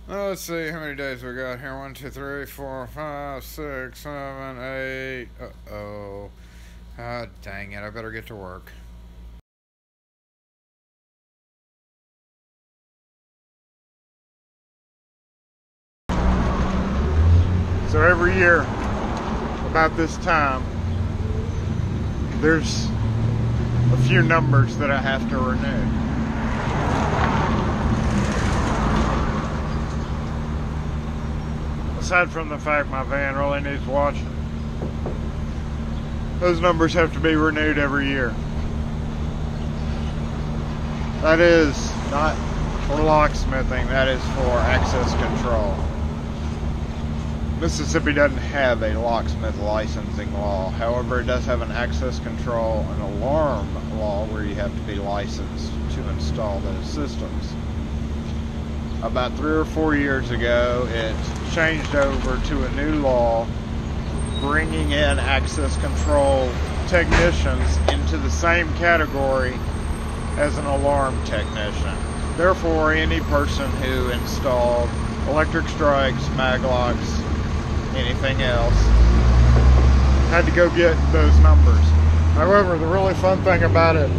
Let's see how many days we got here. 1, 2, 3, 4, 5, 6, 7, 8. Uh-oh. Ah, dang it. I better get to work. So every year, about this time, there's a few numbers that I have to renew. Aside from the fact my van really needs washing, those numbers have to be renewed every year. That is not for locksmithing, that is for access control. Mississippi doesn't have a locksmith licensing law. However, it does have an access control and alarm law where you have to be licensed to install those systems. About 3 or 4 years ago, it changed over to a new law bringing in access control technicians into the same category as an alarm technician. Therefore, any person who installed electric strikes, maglocks, anything else, had to go get those numbers. However, the really fun thing about it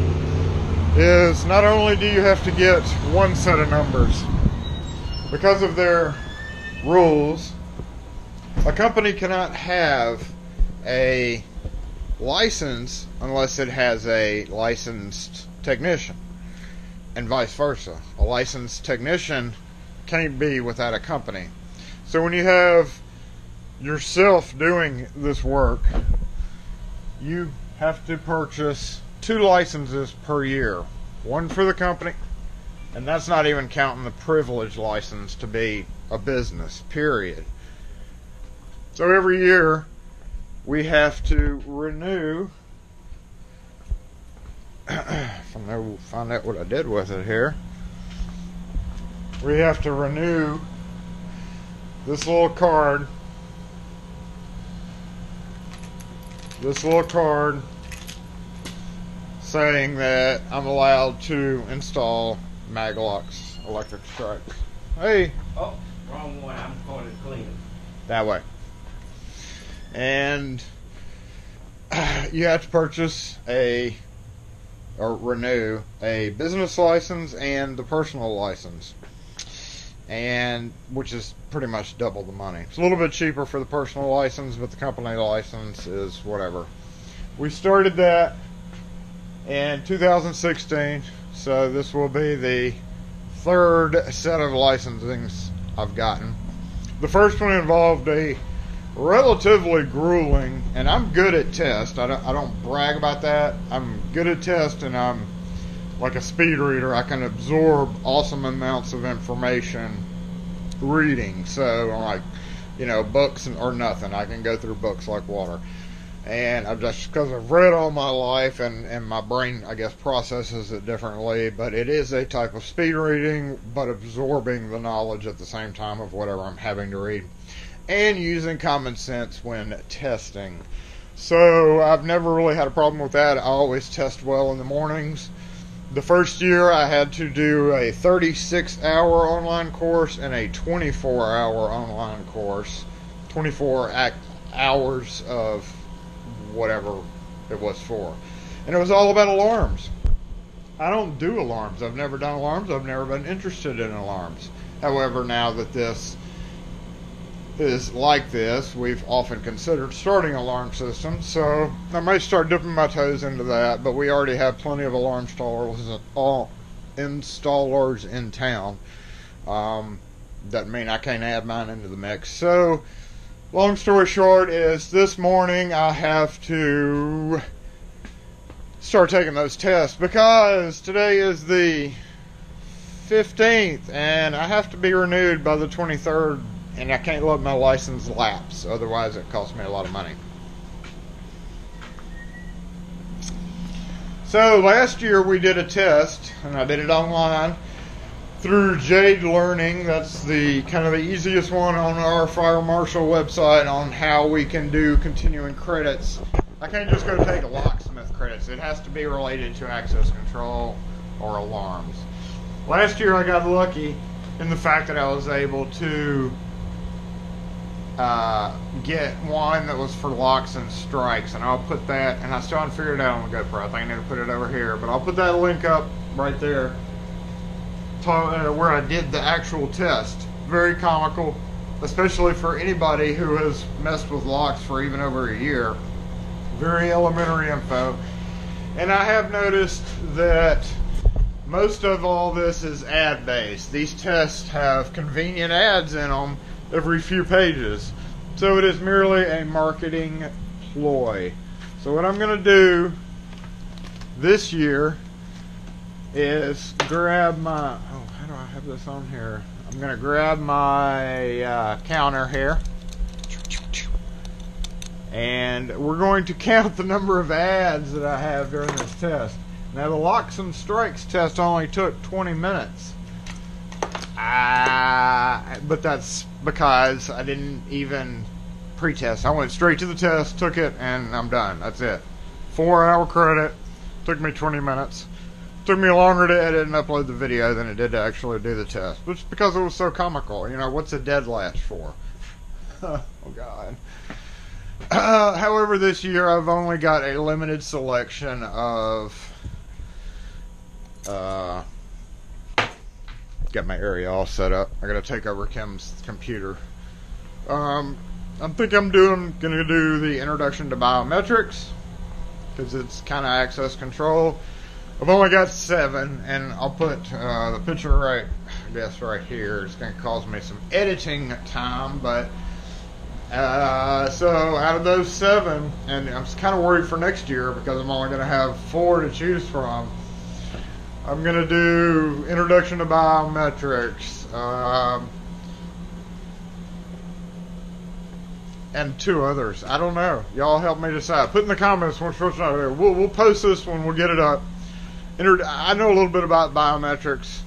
is not only do you have to get one set of numbers, because of their rules, a company cannot have a license unless it has a licensed technician, and vice versa. A licensed technician can't be without a company. So when you have yourself doing this work, you have to purchase 2 licenses per year. One for the company, and that's not even counting the privilege license to be a business, period. So every year we have to renew. Find out what I did with it here. We have to renew this little card. Saying that I'm allowed to install maglocks, electric strikes. Hey. Oh, wrong one. I'm going to clean it. That way. And you have to purchase or renew a business license and the personal license, and which is pretty much double the money. It's a little bit cheaper for the personal license, but the company license is whatever. We started that in 2016, so this will be the 3rd set of licensings I've gotten. The first one involved a relatively grueling, and I'm good at test. I don't brag about that. I'm good at test, and I'm like a speed reader. I can absorb awesome amounts of information reading. So like, books or nothing. I can go through books like water. And I've just, because I've read all my life, and my brain, I guess, processes it differently, but it is a type of speed reading, but absorbing the knowledge at the same time of whatever I'm having to read, and using common sense when testing. So I've never really had a problem with that. I always test well in the mornings. The first year I had to do a 36-hour online course and a 24-hour online course. 24 hours of whatever it was for. And it was all about alarms. I don't do alarms. I've never done alarms. I've never been interested in alarms. However, now that this is like this, we've often considered starting alarm systems, so I may start dipping my toes into that, but we already have plenty of alarm installers in town. Doesn't mean I can't add mine into the mix. So long story short is this morning I have to start taking those tests because today is the 15th and I have to be renewed by the 23rd, and I can't let my license lapse, otherwise it costs me a lot of money. So last year we did a test, and I did it online through Jade Learning. That's the kind of the easiest one on our Fire Marshal website on how we can do continuing credits. I can't just go take a locksmith credits. It has to be related to access control or alarms. Last year I got lucky in the fact that I was able to get one that was for locks and strikes, and I'll put that, and I still haven't figured it out on the GoPro. I think I need to put it over here, but I'll put that link up right there where I did the actual test. Very comical, especially for anybody who has messed with locks for even over a year. Very elementary info. And I have noticed that most of all this is ad based. These tests have convenient ads in them every few pages. So it is merely a marketing ploy. So what I'm going to do this year is grab my, oh, how do I have this on here? I'm going to grab my counter here. And we're going to count the number of ads that I have during this test. Now the locks and strikes test only took 20 minutes. But that's because I didn't even pre-test. I went straight to the test, took it, and I'm done. That's it. 4-hour credit. Took me 20 minutes. Took me longer to edit and upload the video than it did to actually do the test. But it's because it was so comical. You know, what's a dead latch for? Oh, God. However, this year I've only got a limited selection of... got my area all set up. I gotta take over Kim's computer. I think I'm gonna do the introduction to biometrics, because it's kind of access control. I've only got 7, and I'll put the picture right, I guess, right here. It's gonna cause me some editing time, but so out of those 7, and I'm kind of worried for next year because I'm only gonna have 4 to choose from. I'm gonna do introduction to biometrics, and 2 others. I don't know. Y'all help me decide. Put in the comments which one I do. We'll post this when we'll get it up. I know a little bit about biometrics,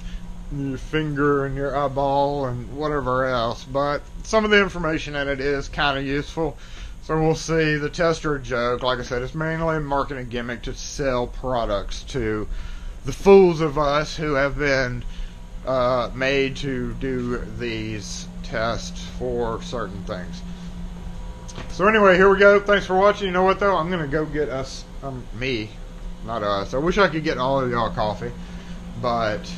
your finger and your eyeball and whatever else, but some of the information in it is kind of useful. So we'll see. The tests are a joke. Like I said, it's mainly a marketing gimmick to sell products to the fools of us who have been made to do these tests for certain things. So anyway, here we go. Thanks for watching. You know what though? I'm gonna go get us, me, not us. I wish I could get all of y'all coffee, but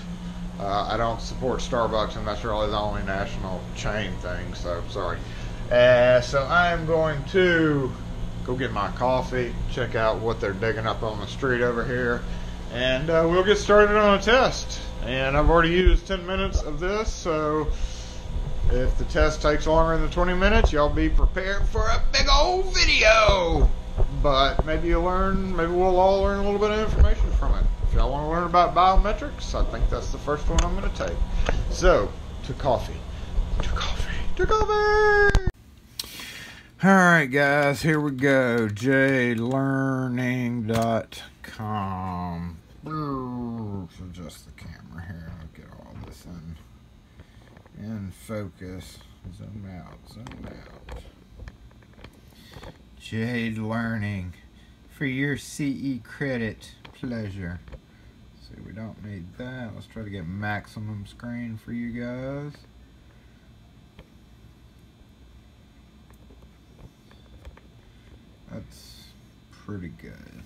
I don't support Starbucks, and that's really the only national chain thing. So sorry. So I am going to go get my coffee, check out what they're digging up on the street over here, and we'll get started on a test. And I've already used 10 minutes of this, so if the test takes longer than 20 minutes, y'all be prepared for a big old video. But maybe you'll learn, maybe we'll all learn a little bit of information from it. If y'all want to learn about biometrics, I think that's the first one I'm going to take. So, to coffee. To coffee. To coffee! Alright guys, here we go. jlearning.com. Adjust the camera here. I'll get all this in focus. Zoom out. Zoom out. Jade Learning. For your CE credit pleasure. See, we don't need that. Let's try to get maximum screen for you guys. That's pretty good.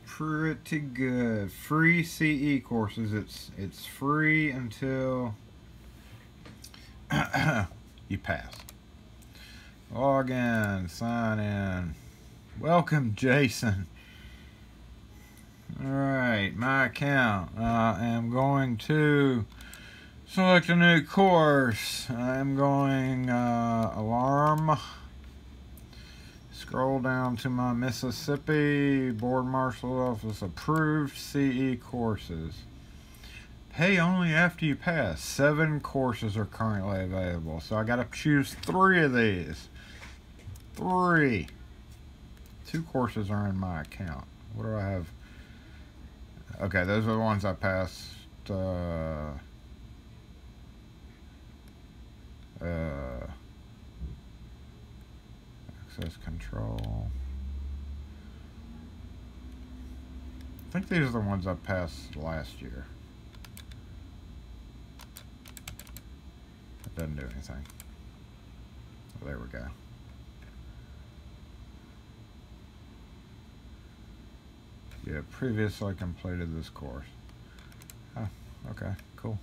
Pretty good. Free CE courses. It's free until you pass. Log in, sign in. Welcome, Jason. Alright, my account. I am going to select a new course. I'm going alarm. Scroll down to my Mississippi Board Marshal Office approved CE courses. Pay only after you pass. 7 courses are currently available. So I got to choose 3 of these. 3. 2 courses are in my account. What do I have? Okay, those are the ones I passed. Access control. I think these are the ones I passed last year. Doesn't do anything. Well, there we go. You have previously completed this course. Oh, okay, cool.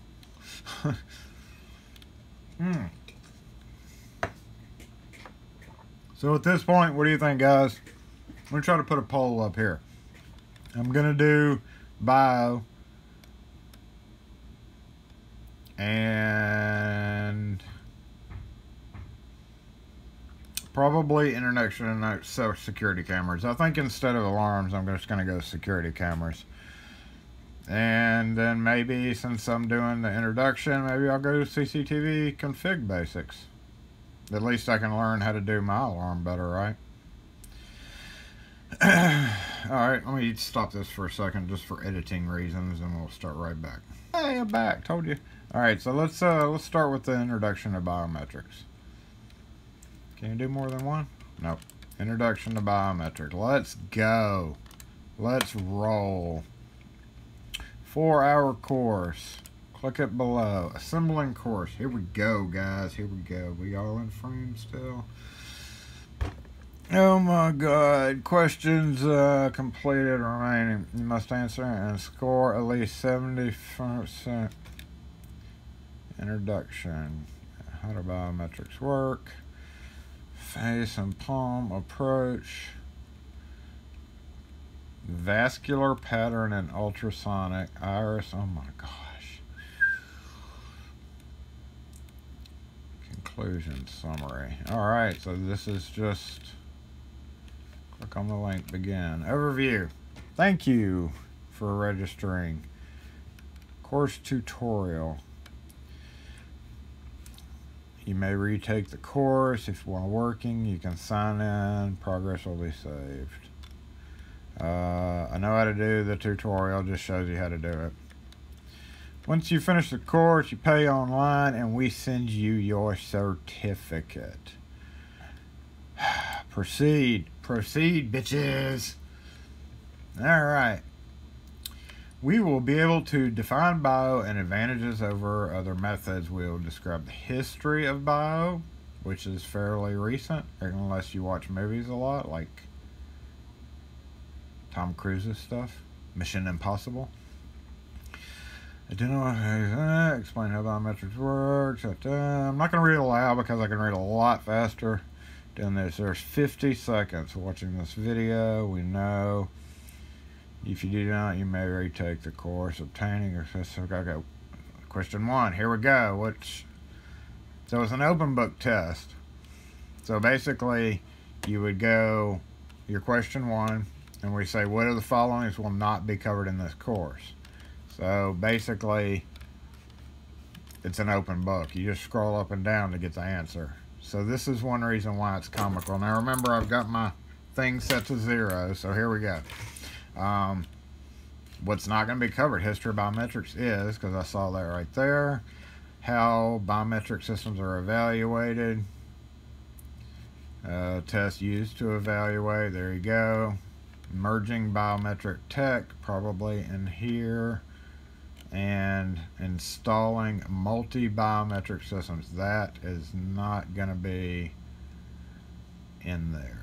So at this point, what do you think, guys? I'm going to try to put a poll up here. I'm going to do bio and probably introduction and security cameras. I think instead of alarms, I'm just going to go security cameras. And then maybe, since I'm doing the introduction, maybe I'll go to CCTV config basics. At least I can learn how to do my alarm better, right? Alright, let me stop this for a second just for editing reasons, and we'll start right back. Hey, I'm back, told you. Alright, so let's start with the introduction to biometrics. Can you do more than one? Nope. Introduction to biometrics. Let's go. Let's roll. 4-hour course. Click it below. Assembling course. Here we go, guys. Here we go. We all in frame still? Oh my god. Questions completed remaining. You must answer and score at least 70%. Introduction. How do biometrics work? Face and palm approach. Vascular pattern and ultrasonic iris. Oh my gosh. Conclusion summary. Alright, so this is just click on the link, begin. Overview. Thank you for registering. Course tutorial. You may retake the course. If while working, you can sign in. Progress will be saved. I know how to do the tutorial, just shows you how to do it. Once you finish the course, you pay online and we send you your certificate. Proceed, bitches. Alright. We will be able to define bio and advantages over other methods. We will describe the history of bio, which is fairly recent, unless you watch movies a lot, like Tom Cruise's stuff, Mission Impossible. Explain how biometrics works. I'm not going to read it aloud because I can read a lot faster doing this. There's 50 seconds watching this video. We know if you do not, you may retake the course. Obtaining or okay. Question 1. Here we go. So it's an open book test. So basically, you would go your question 1. And we say, what are the following will not be covered in this course? So basically, it's an open book. You just scroll up and down to get the answer. So this is one reason why it's comical. Now remember, I've got my thing set to 0, so here we go. What's not going to be covered? History of biometrics is, because I saw that right there. How biometric systems are evaluated. Tests used to evaluate. There you go. Merging biometric tech, probably in here, and installing multi-biometric systems. That is not going to be in there.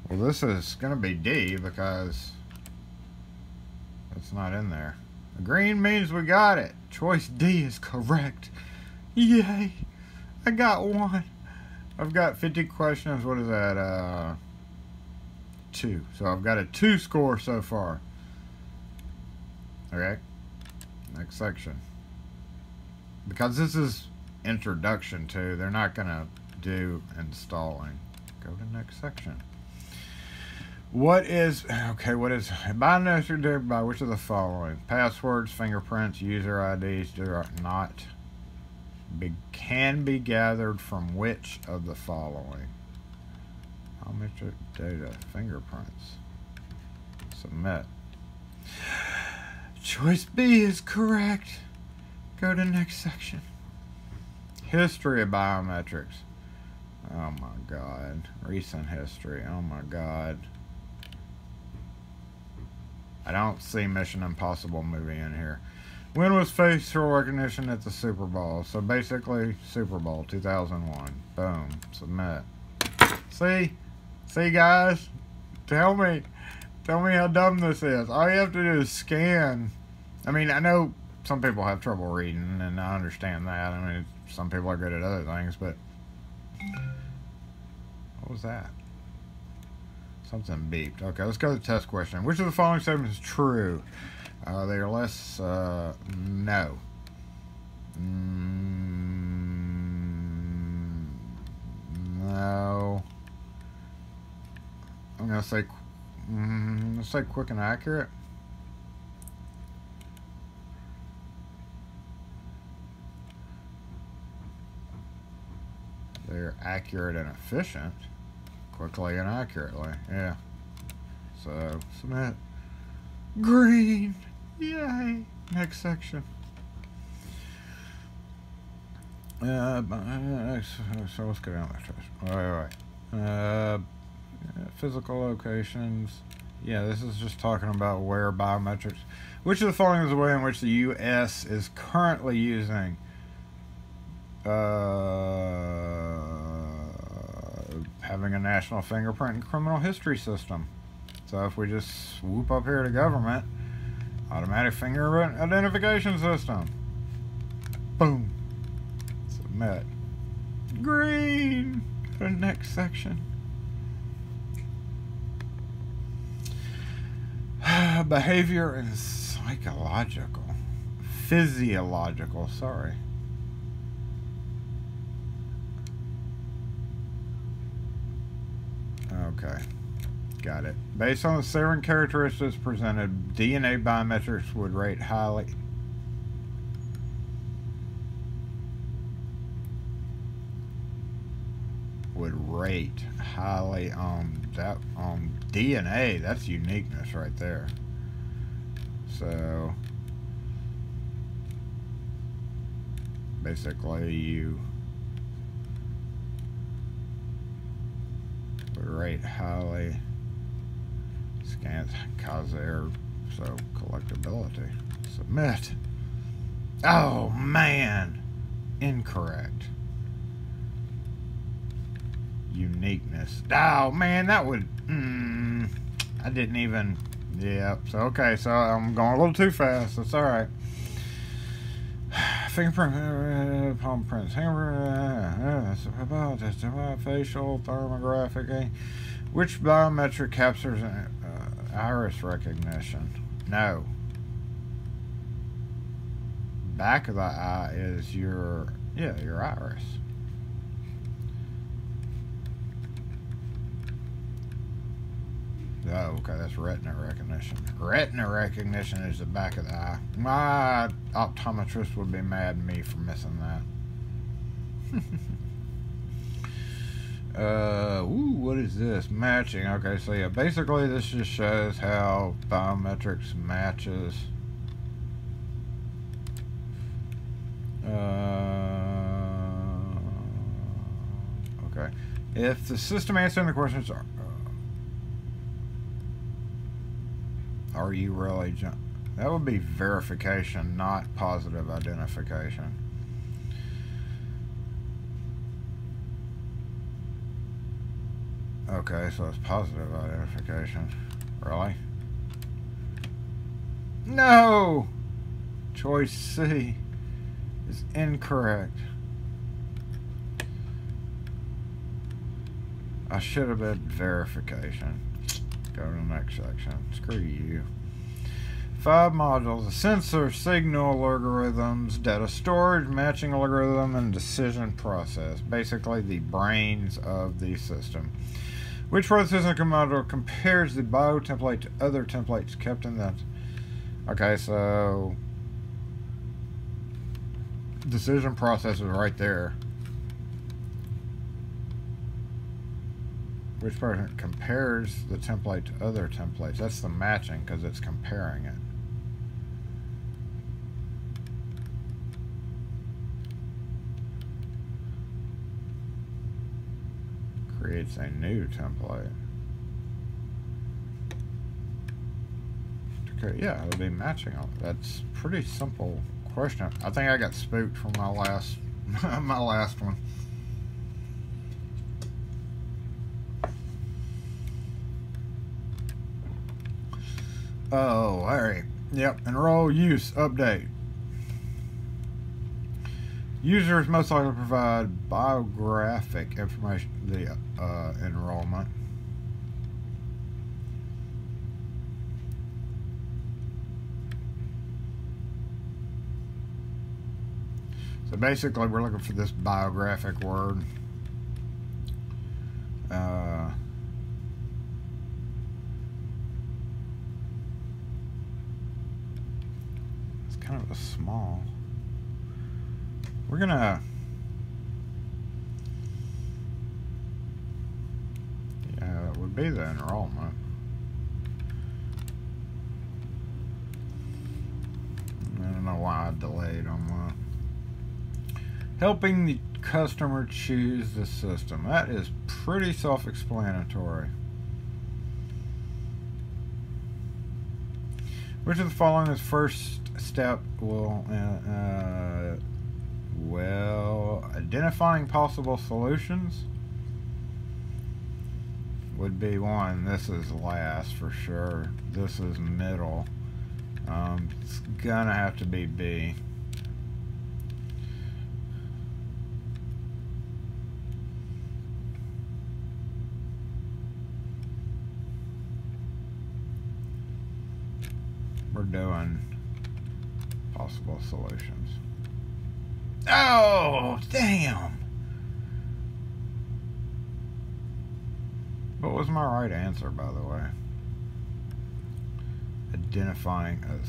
Well, this is going to be D because it's not in there. Green means we got it. Choice D is correct. Yay! I got one. I've got 50 questions. What is that? 2. So I've got a 2 score so far. Okay. Next section. Because this is introduction to, they're not going to do installing. Go to next section. What is biometric by which of the following? Passwords, fingerprints, user IDs can be gathered from which of the following? Biometric data, fingerprints. Submit. Choice B is correct. Go to next section. History of biometrics. Oh my god. Recent history. Oh my god. I don't see Mission Impossible movie in here. When was facial recognition at the Super Bowl? So basically, Super Bowl 2001. Boom. Submit. See? See, guys? Tell me how dumb this is. All you have to do is scan. I mean, I know some people have trouble reading, and I understand that. I mean, some people are good at other things, but... What was that? Something beeped. Okay, let's go to the test question. Which of the following statements is true? They are less... no. No. I'm going to say... let's say quick and accurate. They're accurate and efficient. Quickly and accurately. Yeah. So, submit. Green. Yay. Next section. So let's go down that test. Alright. Physical locations. Yeah, this is just talking about where biometrics. Which of the following is the way in which the U.S. is currently using having a national fingerprint and criminal history system? So if we just swoop up here to government, automatic fingerprint identification system. Boom. Submit. Green. Go to the next section. Behavior and physiological, sorry. Okay, got it. Based on the serum characteristics presented, DNA biometrics would rate highly. On DNA. That's uniqueness right there. So basically you would rate highly scans cause error, so collectability. Submit. Oh man, incorrect. Uniqueness. Oh man, that would I didn't even. Yeah, so okay, so I'm going a little too fast. That's alright. Fingerprint, palm prints, facial, thermographic. Which biometric captures iris recognition? No. Back of the eye is your iris. Oh, okay, that's retina recognition. Retina recognition is the back of the eye. My optometrist would be mad at me for missing that. What is this? Matching. Okay, so yeah, basically this just shows how biometrics matches. Okay. If the system answering the questions are you really... That would be verification, not positive identification. Okay, so it's positive identification. Really? No! Choice C is incorrect. I should have been verification. Go to the next section. Screw you. 5 modules: a sensor, signal algorithms, data storage, matching algorithm, and decision process. Basically the brains of the system. Which part of the system module compares the bio template to other templates kept in the... Okay, so decision process is right there. Which part compares the template to other templates? That's the matching, because it's comparing it. creates a new template. Okay, yeah, it'll be matching. That's pretty simple question. I think I got spooked from my last my last one. Oh, alright. Yep, enroll, use, update. Users most likely provide biographic information, the enrollment. So basically, we're looking for this biographic word. It's kind of a small. We're gonna. Yeah, it would be the enrollment. I don't know why I delayed on that. Helping the customer choose the system. That is pretty self-explanatory. Which of the following is first step will well, identifying possible solutions would be one. This is last for sure. This is middle. It's gonna have to be B. We're doing possible solutions. Oh, damn! What was my right answer, by the way? Identifying a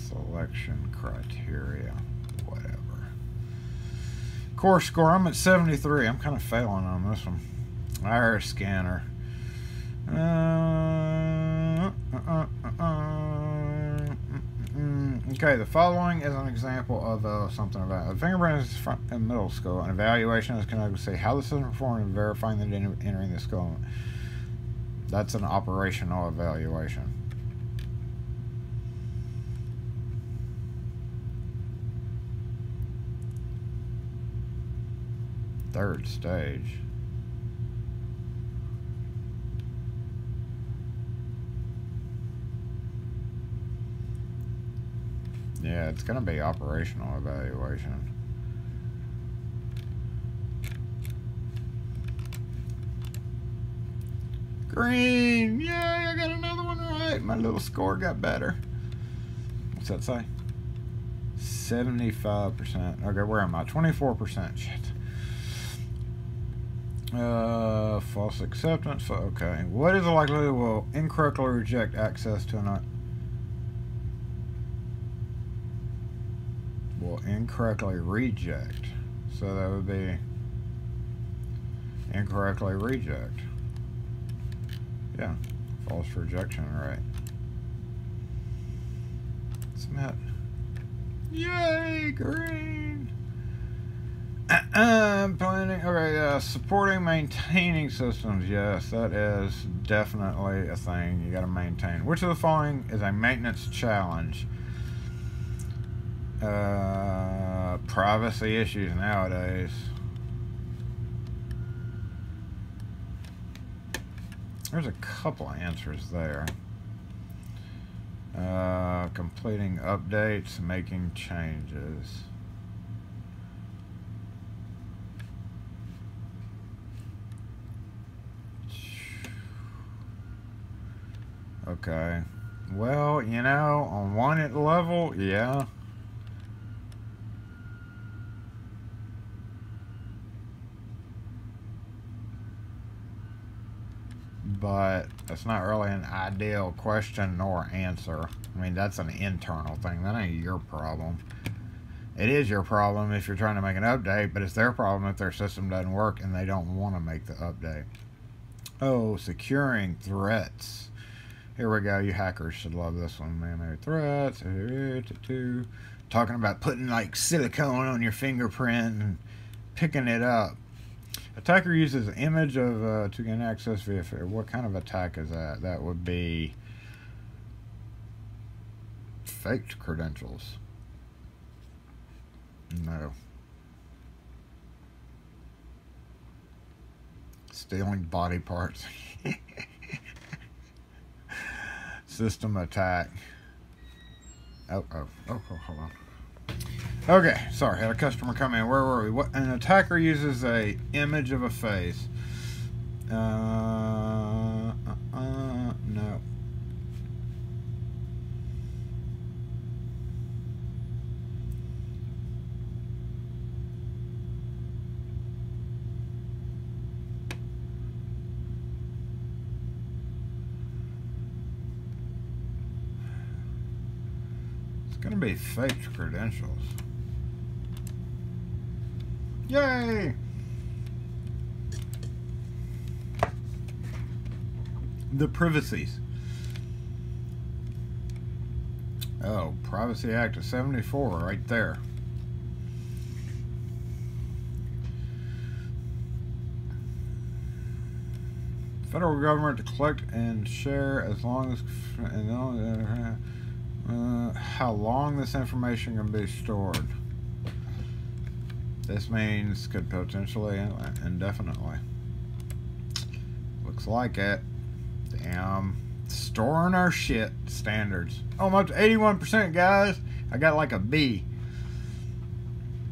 selection criteria. Whatever. Course score, I'm at 73. I'm kind of failing on this one. Iris scanner. Okay, the following is an example of something about a fingerprint is in middle school. An evaluation is conducted to say how the system performed and verifying that entering the school. That's an operational evaluation. Third stage. Yeah, it's going to be operational evaluation. Green! Yay, I got another one right. My little score got better. What's that say? 75%. Okay, where am I? 24%. Shit. False acceptance. Okay. What is the likelihood will incorrectly reject access to an... Will incorrectly reject. So that would be incorrectly reject. Yeah. False rejection rate. Submit. Yay, green! Planning. Okay, supporting maintaining systems. Yes, that is definitely a thing you got to maintain. Which of the following is a maintenance challenge? Privacy issues nowadays. There's a couple of answers there. Completing updates, making changes. Okay. Well, you know, on one level, yeah. But that's not really an ideal question nor answer. I mean, that's an internal thing. That ain't your problem. It is your problem if you're trying to make an update, but it's their problem if their system doesn't work and they don't want to make the update. Oh, securing threats. Here we go. You hackers should love this one. Man-made threats. Talking about putting like silicone on your fingerprint and picking it up. Attacker uses image of to gain access via. What kind of attack is that? That would be faked credentials. No. Stealing body parts. System attack. Oh, hold on. Okay, sorry, had a customer come in. Where were we? What? An attacker uses a image of a face. No. It's gonna be fake credentials. Yay! The privacies. Oh, Privacy Act of 74 right there. Federal government to collect and share as long as how long this information can be stored. This means could potentially indefinitely. Looks like it. Damn. Storing our shit standards. Almost 81%, guys. I got like a B.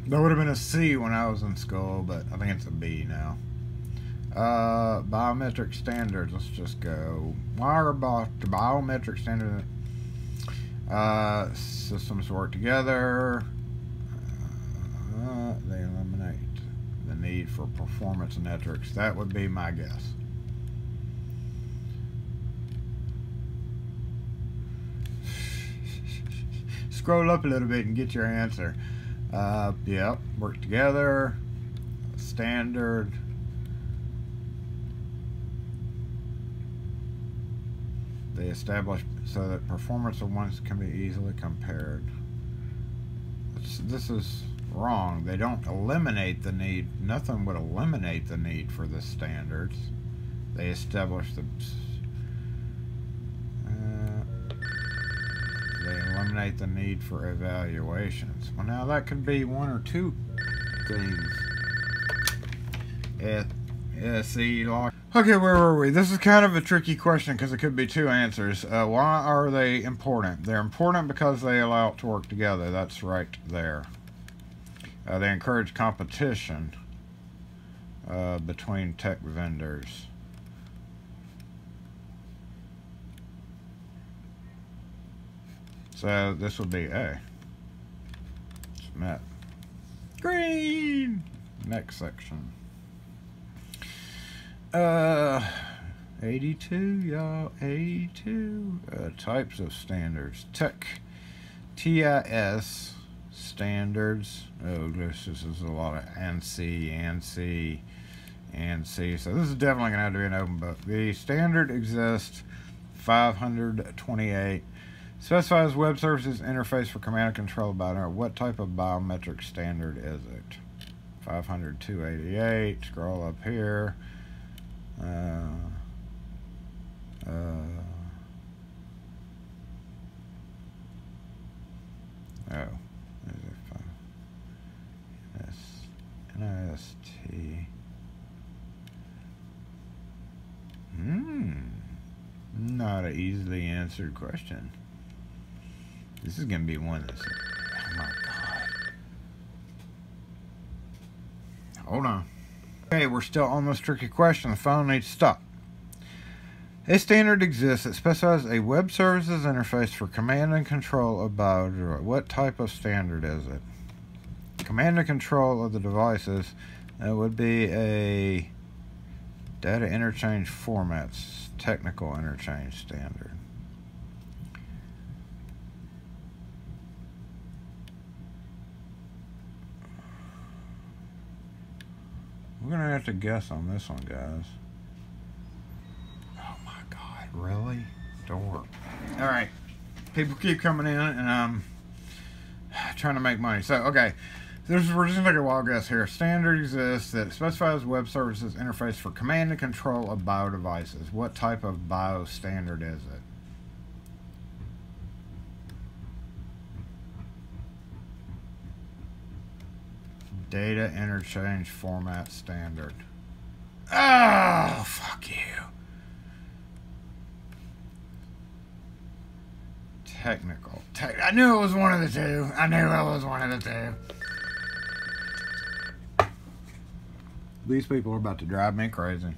That would have been a C when I was in school, but I think it's a B now. Biometric standards. Let's just go. Why are the biometric standards? Systems work together. They eliminate the need for performance metrics. That would be my guess. Scroll up a little bit and get your answer. Yep, work together. Standard. They establish so that performance of ones can be easily compared. This is wrong. They don't eliminate the need. Nothing would eliminate the need for the standards. They establish the. They eliminate the need for evaluations. Well, now that could be one or two things. See, lock. Okay, where were we? This is kind of a tricky question because it could be two answers. Why are they important? They're important because they allow it to work together. That's right there. They encourage competition between tech vendors. So this would be A. It's met. Green! Next section. 82, y'all. 82. Types of standards. TIS standards. Oh, this is a lot of ANSI. So this is definitely going to have to be an open book. The standard exists. 528. Specifies web services interface for command and control about what type of biometric standard is it? 500-288. Scroll up here. NIST. Not an easily answered question. This is going to be one that's... Oh my God. Hold on. Okay, we're still on this tricky question. The phone needs to stop. A standard exists that specifies a web services interface for command and control of biometrics. What type of standard is it? Command and control of the devices. That would be a data interchange formats, technical interchange standard. We're going to have to guess on this one, guys. Oh my God, really? Dork. Alright. People keep coming in and I'm trying to make money. So, okay. We're just going to take a wild guess here. Standard exists that specifies web services interface for command and control of bio devices. What type of bio standard is it? Data interchange format standard. Oh, fuck you. Technical. I knew it was one of the two. These people are about to drive me crazy.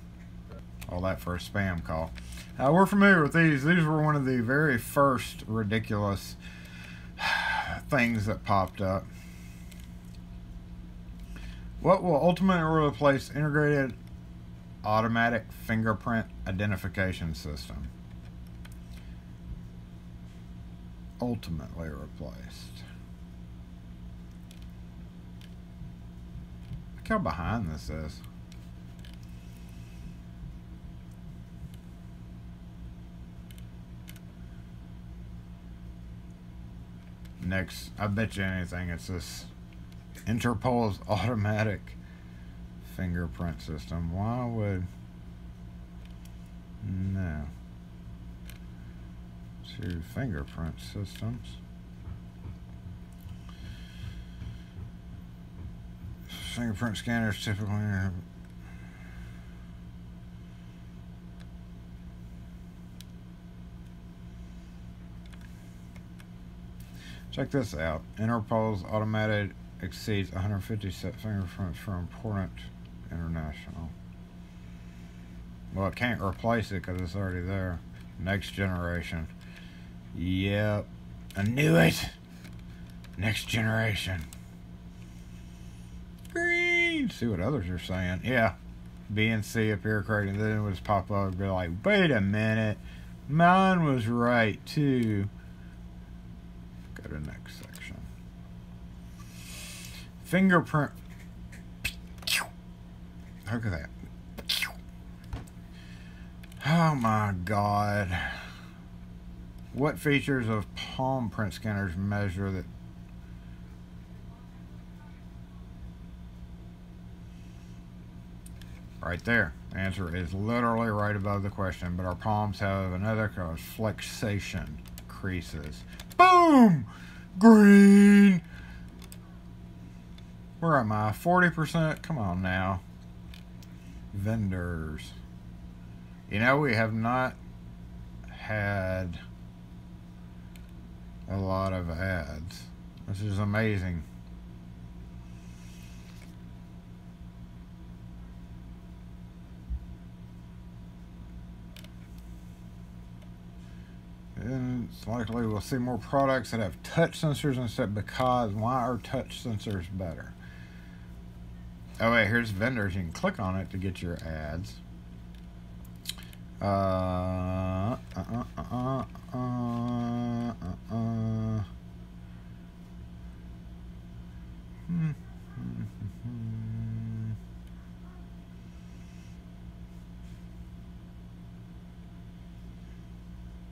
All that for a spam call. We're familiar with these. These were one of the very first ridiculous things that popped up. What will ultimately replace integrated automatic fingerprint identification system? Ultimately replaced. Look how behind this is. Next, I bet you anything it's this Interpol's automatic fingerprint system. Why would... No. To fingerprint systems. Fingerprint scanners typically have... Check this out. Interpol's automated exceeds 150 set fingerprints for important international. Well, it can't replace it because it's already there. Next generation. Yep. I knew it. Next generation. Green. See what others are saying. Yeah. B and C appear correct, and then it would pop up and be like, wait a minute. Mine was right too. Go to the next section. Fingerprint. Look at that. Oh my God. What features of palm print scanners measure that? Right there. The answer is literally right above the question, but our palms have another cause, flexation creases. Boom! Green! Where am I? 40%? Come on now. Vendors. You know, we have not had a lot of ads. This is amazing. And it's likely we'll see more products that have touch sensors instead, because why are touch sensors better? Oh wait, here's vendors. You can click on it to get your ads.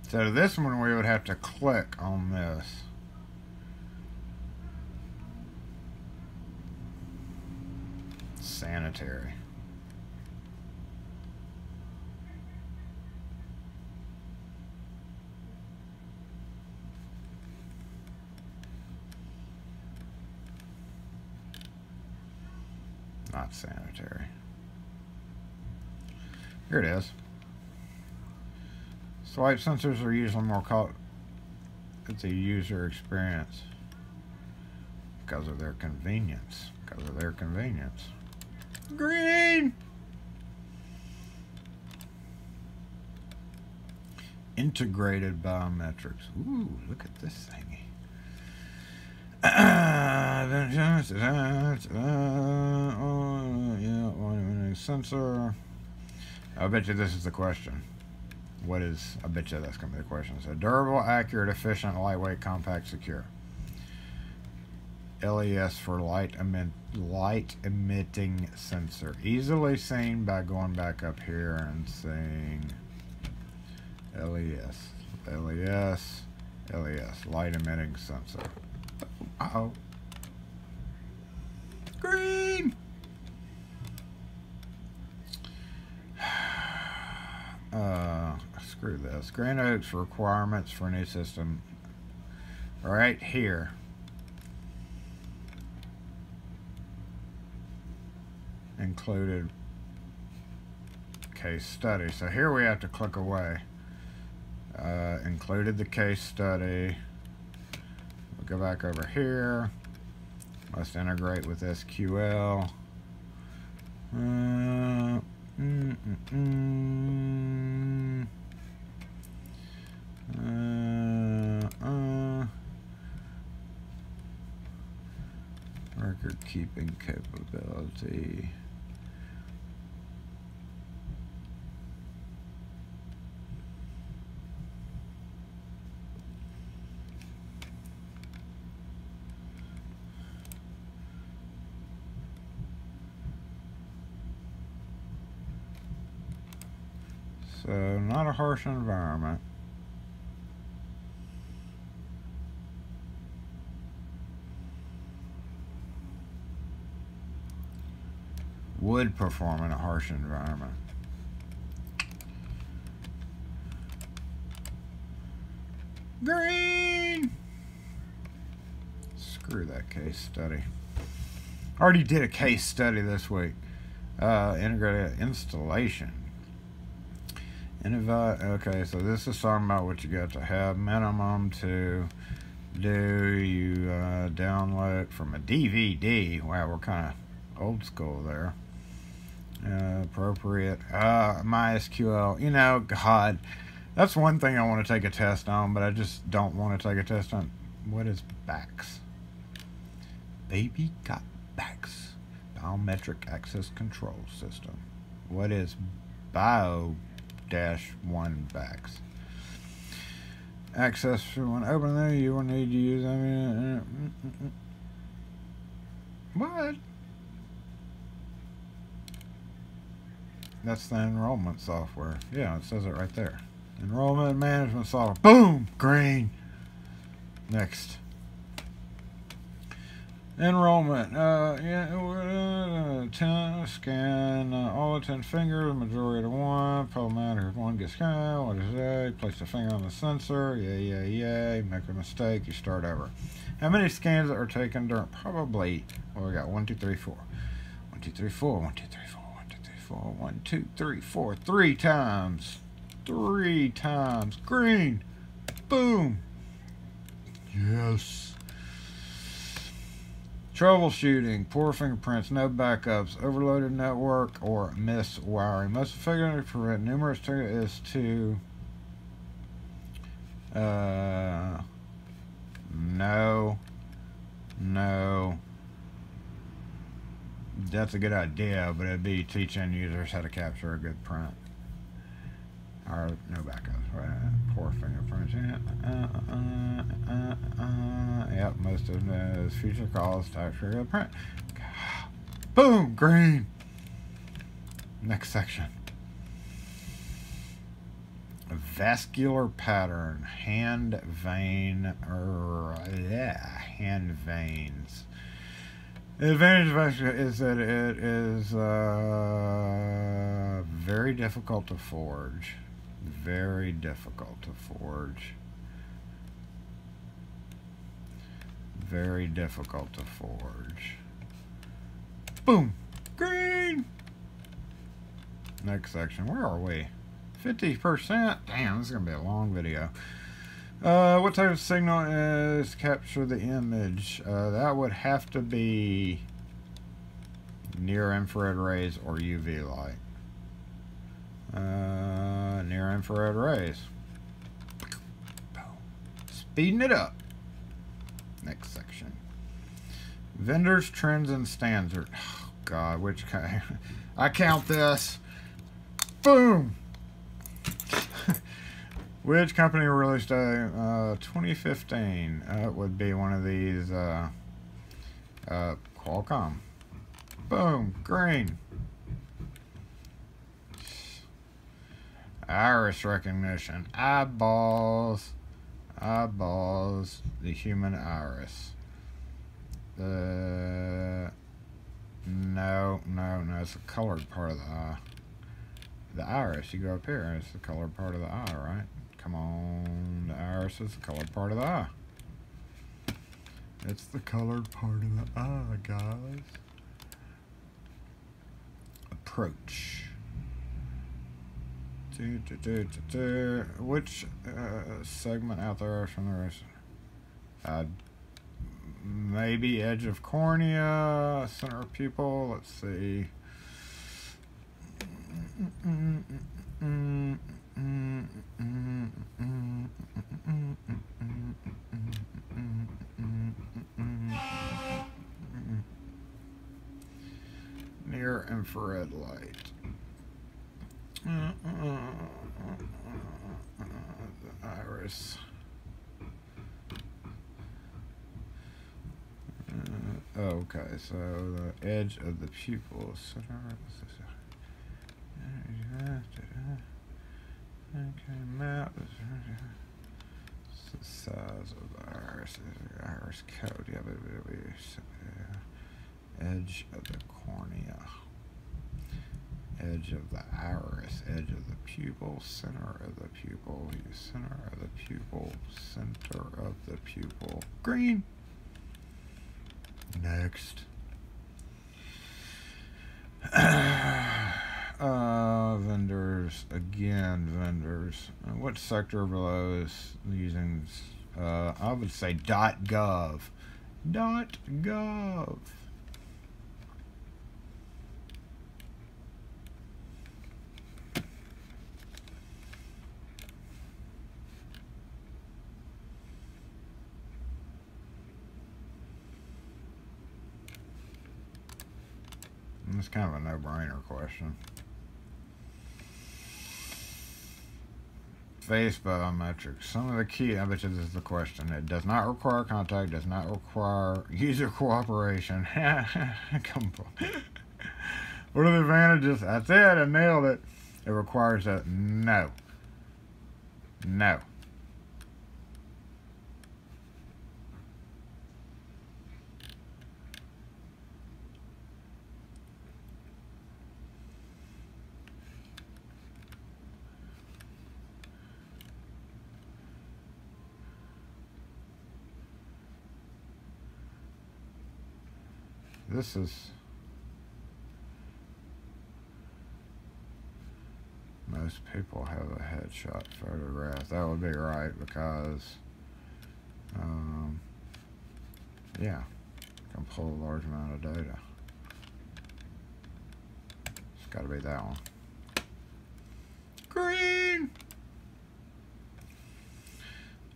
So this one we would have to click on this. Sanitary. Not sanitary. Here it is. Swipe sensors are usually more caught. It's a user experience because of their convenience. Because of their convenience. Green. Integrated biometrics. Ooh, look at this thingy. Sensor. I bet you this is the question. What is? I bet you that's going to be the question. So durable, accurate, efficient, lightweight, compact, secure. LES for light emitting sensor. Easily seen by going back up here and saying LES. LES. LES. Light emitting sensor. Uh-oh. Green. Screw this. Grand Oaks requirements for a new system. Right here. Included case study. So here we have to click away. Included the case study. We'll go back over here. Must integrate with SQL. Record keeping capability. So, not a harsh environment. Would perform in a harsh environment. Green! Screw that case study. Already did a case study this week. Integrated installation. Okay, so this is talking about what you got to have minimum to do. You download from a DVD. Wow, we're kind of old school there. Appropriate. MySQL. You know, God, that's one thing I want to take a test on, but I just don't want to take a test on. What is BACS? Baby got BACS. Biometric Access Control System. What is Bio-1 BACS? Access for when open there, you will need to use. What? That's the enrollment software. Yeah, it says it right there. Enrollment management software. Boom! Green. Next. Enrollment. Scan all 10 fingers, majority of 1. Problematic if 1 gets scanned. What is that? Place the finger on the sensor. Yay. Make a mistake, you start over. How many scans are taken during? Probably. Well, we got 1, 2, 3, 4. 1, 2, 3, 4. 1, 2, 3, 4. 1, 2, 3, 4. 1, 2, 3, 4. 3 times. 3 times. Green. Boom. Yes. Troubleshooting, poor fingerprints, no backups, overloaded network, or missed wiring. Most effective to prevent numerous is to no. That's a good idea, but it'd be teaching users how to capture a good print. Or no backups, right? Poor fingerprints. Yep, most of those future calls to capture a good print. Boom, green. Next section. Vascular pattern, hand veins. The advantage of vascular is that it is very difficult to forge. Very difficult to forge. Very difficult to forge. Boom! Green! Next section. Where are we? 50%? Damn, this is going to be a long video. What type of signal is capture the image? That would have to be near infrared rays or UV light. Near infrared rays. Speeding it up. Next section. Vendors, trends, and standards. Oh, God, which kind? I count this. Boom. Which company released a 2015? It would be one of these. Qualcomm. Boom. Green. Iris recognition. Eyeballs. The human iris. No, it's the colored part of the eye. The iris, you go up here, it's the colored part of the eye, right? Come on, the iris is the colored part of the eye. It's the colored part of the eye, guys. Approach. Which segment out there from the rest? Maybe edge of cornea, center of pupil. Let's see. Near infrared light. The iris. Okay, so the edge of the pupil center. Okay, map. It's the size of the iris. Iris code. Yeah, edge of the cornea. Edge of the iris. Edge of the pupil. Center of the pupil. Center of the pupil. Center of the pupil. Green. Next. Vendors. Again, vendors. What sector below is using? I would say .gov. .gov. It's kind of a no-brainer question. Face biometrics. Some of the key, I bet you this is the question. It does not require contact, does not require user cooperation. Come on. What are the advantages? That's it, I nailed it. It requires a no. No. This is most people have a headshot photograph. That would be right because yeah, can pull a large amount of data. It's got to be that one. Green.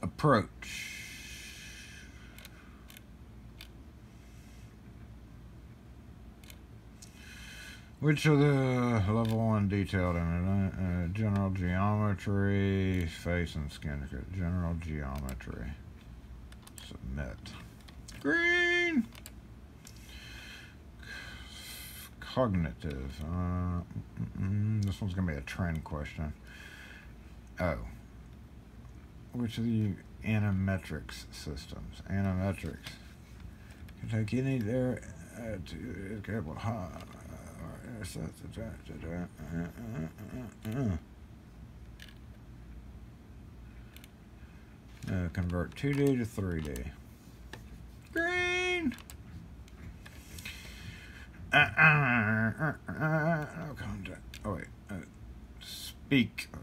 Approach. Which of the level 1 detailed image? General geometry, face and skin. General geometry. Submit. Green. Cognitive. This one's going to be a trend question. Oh. Which of the Biometrics systems? Biometrics. You can take any there to cable high. Convert 2D to 3D. Green. No contact. Oh wait.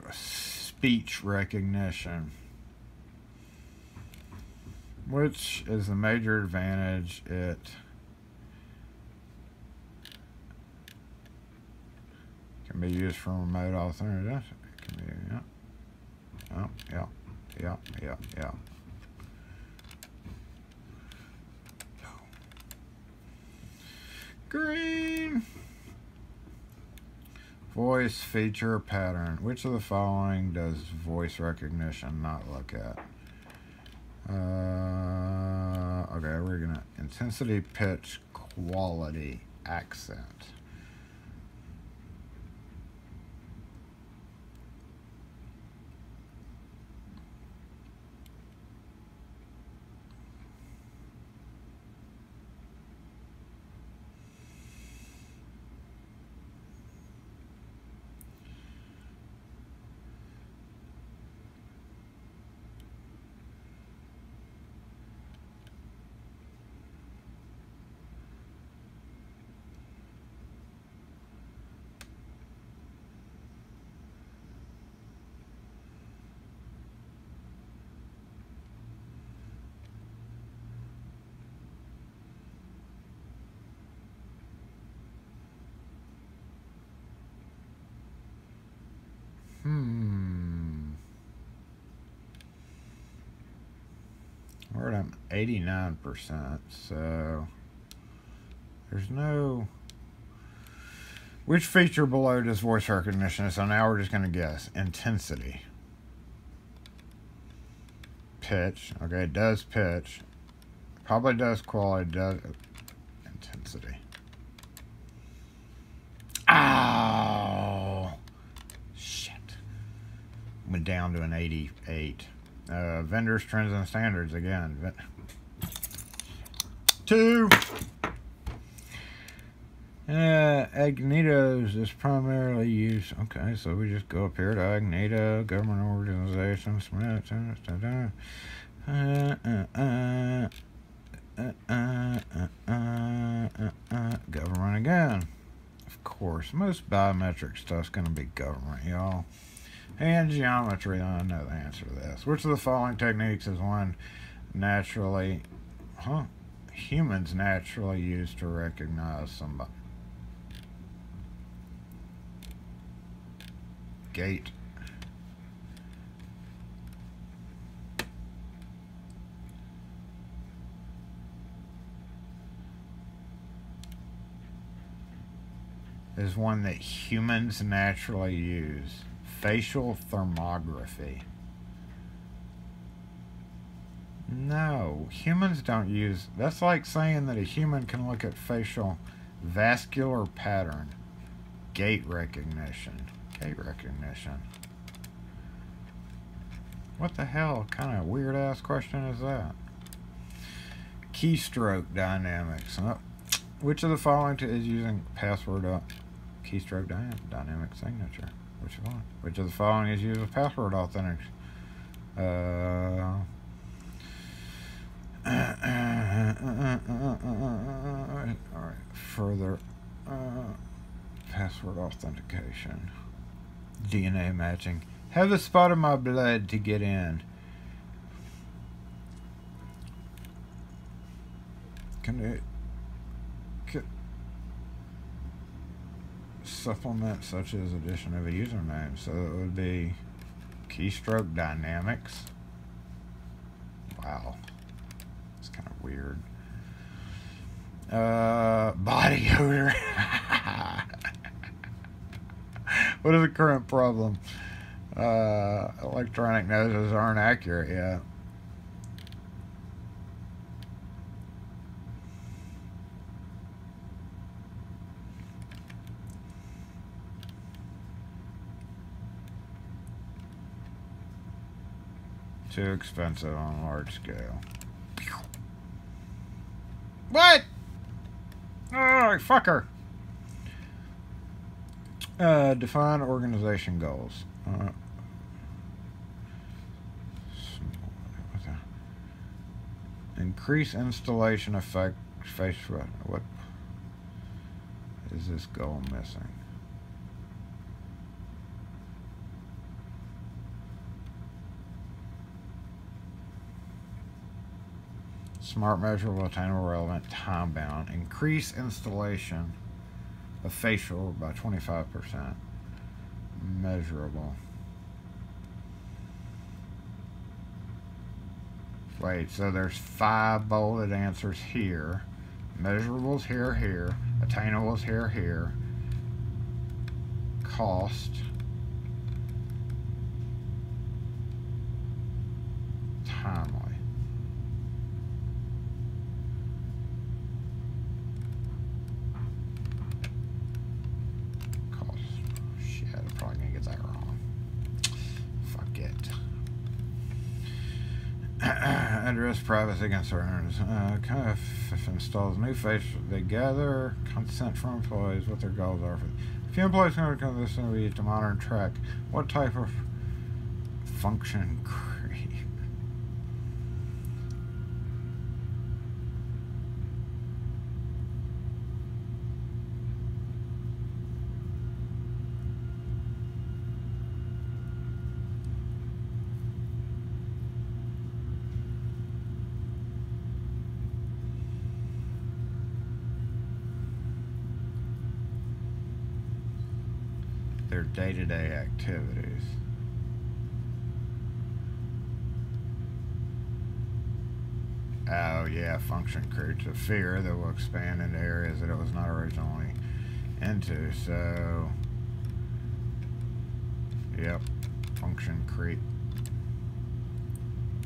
Speech recognition. Which is the major advantage it can be used for remote alternatives. It can be, yeah. Green. Voice feature pattern. Which of the following does voice recognition not look at? Okay, we're gonna intensity, pitch, quality, accent. We're at 89%, so there's no... Which feature below does voice recognition? So now we're just going to guess. Intensity. Pitch. Okay, it does pitch. Probably does quality. Does intensity. Oh! Shit. Went down to an 88. Vendors, trends, and standards again. 2. Agnitos is primarily used. Okay, so we just go up here to Agnito, government organizations. Government again. Of course, most biometric stuff's going to be government, y'all. And geometry, I know the answer to this. Which of the following techniques is one naturally, humans naturally use to recognize somebody? Gait. Is one that humans naturally use. Facial thermography. No, humans don't use... That's like saying that a human can look at facial vascular pattern. Gait recognition. Gait recognition. What the hell kind of weird-ass question is that? Keystroke dynamics. Which of the following is using password keystroke dynamic signature? Which one? Which of the following is used with password authentication? Alright, further password authentication. DNA matching. Have a spot of my blood to get in. Supplement such as addition of a username, so it would be keystroke dynamics. Wow, it's kind of weird. Body odor. What is the current problem? Electronic noses aren't accurate yet. Too expensive on a large scale. What? Oh, fucker. Define organization goals. Increase installation effect. What is this goal missing? Smart, measurable, attainable, relevant, time bound. Increase installation of facial by 25%. Measurable. Wait, so there's 5 bolded answers here. Measurables here, here. Attainables here, here. Cost. Timely. Cost. Shit, I'm probably gonna get that wrong. Fuck it. Address privacy concerns. If installs new facial, they gather consent from employees what their goals are. If employees can come to this interview to monitor and track what type of function creep. their day-to-day activities. Oh yeah, function creates a fear that will expand into areas that it was not originally into. So, yep, function creep.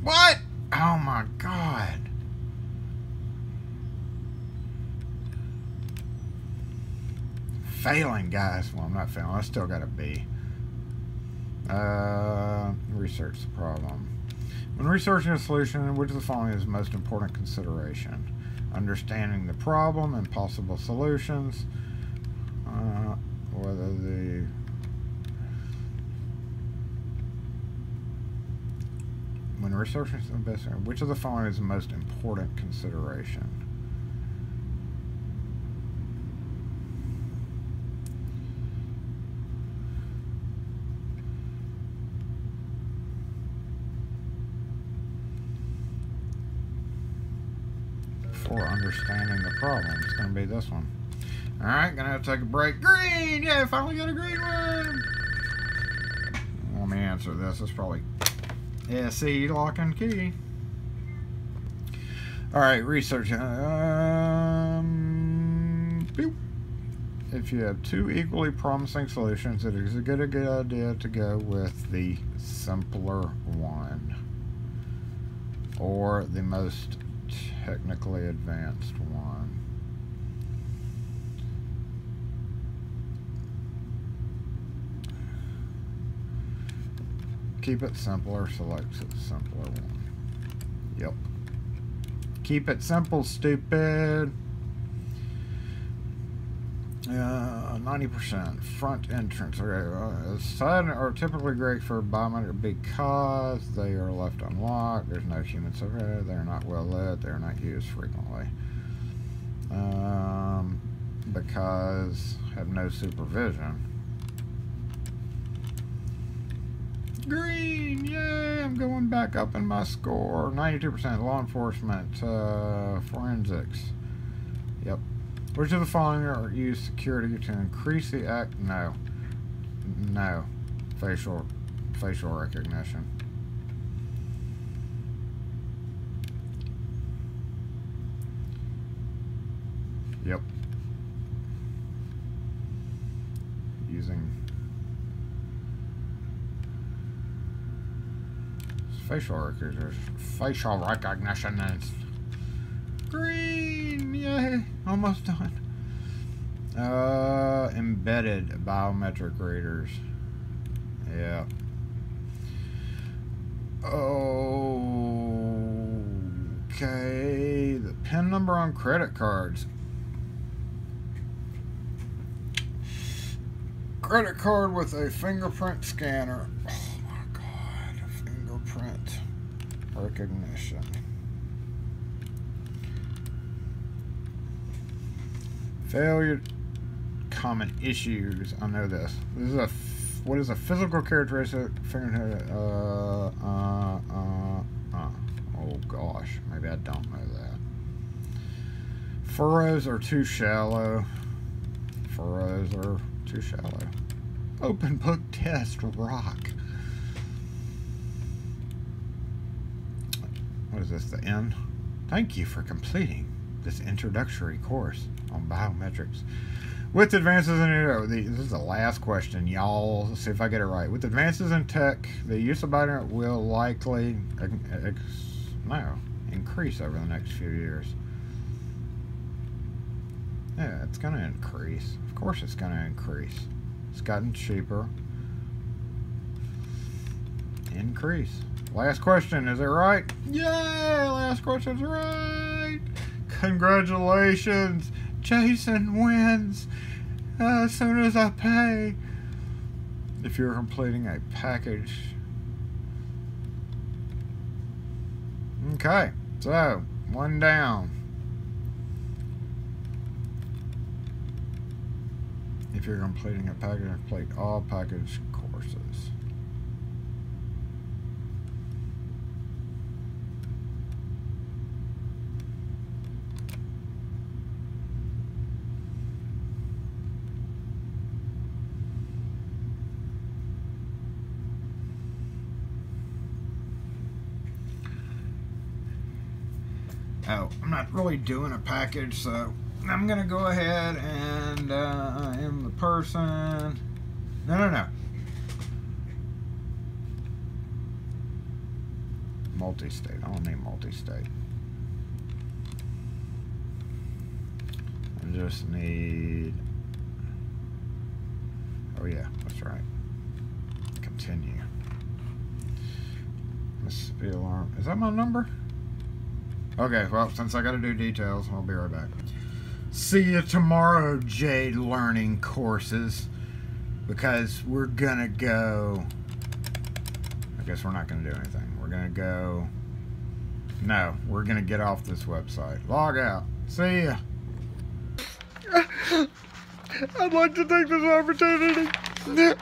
What? Oh my god. Failing, guys. Well, I'm not failing. I still got a B. Research the problem. When researching a solution, which of the following is the most important consideration? Understanding the problem and possible solutions. Whether the when researching which of the following is the most important consideration? For understanding the problem, it's going to be this one. Alright, gonna have to take a break. Green! Yeah, finally got a green one! Let me answer this. It's probably SE lock and key. Alright, research. If you have two equally promising solutions, it is a good idea to go with the simpler one or the most technically advanced one. Keep it simpler, select the simpler one. Yep. Keep it simple, stupid. 90% front entrance. Okay, side are typically great for biometric because they are left unlocked. There's no human survey. They're not well lit. They're not used frequently. Because have no supervision. Green, yay! I'm going back up in my score. 92% law enforcement, forensics. Yep. Which of the following are used security to increase the act? No. No. Facial recognition. Yep. Using facial recognition is green. Yay! Almost done. Embedded biometric readers. Yeah. Okay. The PIN number on credit cards. Credit card with a fingerprint scanner. Oh my god. Fingerprint recognition. Failure. Common issues. I know this. This is what is a physical characteristic? Fingerprint. Oh gosh, maybe I don't know that. Furrows are too shallow. Furrows are too shallow. Open book test rock. What is this? The end? Thank you for completing this introductory course on biometrics. With advances in this is the last question, y'all. Let's see if I get it right. With advances in tech, the use of biometrics will likely increase over the next few years. Yeah, it's going to increase. Of course it's going to increase. It's gotten cheaper. Increase. Last question, is it right? Yay! Last question's right! Congratulations! Jason wins as soon as I pay. If you're completing a package. Okay, so one down. If you're completing a package, complete all package courses. Oh, I'm not really doing a package, so I'm gonna go ahead and I am the person. No. Multi-state. I don't need multi-state. I just need. Oh yeah, that's right. Continue. Mississippi alarm. Is that my number? Okay, well, since I gotta do details, I'll be right back. See you tomorrow, Jade Learning Courses. Because we're gonna go. I guess we're not gonna do anything. We're gonna go. No, we're gonna get off this website. Log out. See ya. I'd like to take this opportunity. To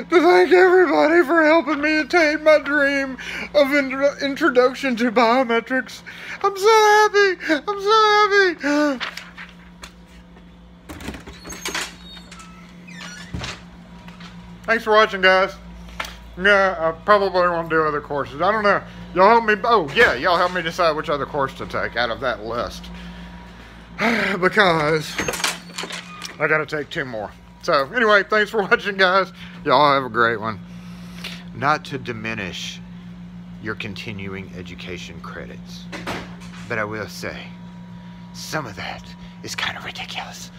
thank everybody for helping me attain my dream of introduction to biometrics. I'm so happy. Thanks for watching, guys. Yeah, I probably won't do other courses. I don't know. Y'all help me. Oh, yeah, y'all help me decide which other course to take out of that list. Because I gotta take 2 more. So, anyway, thanks for watching, guys. Y'all have a great one. Not to diminish your continuing education credits, but I will say, some of that is kind of ridiculous.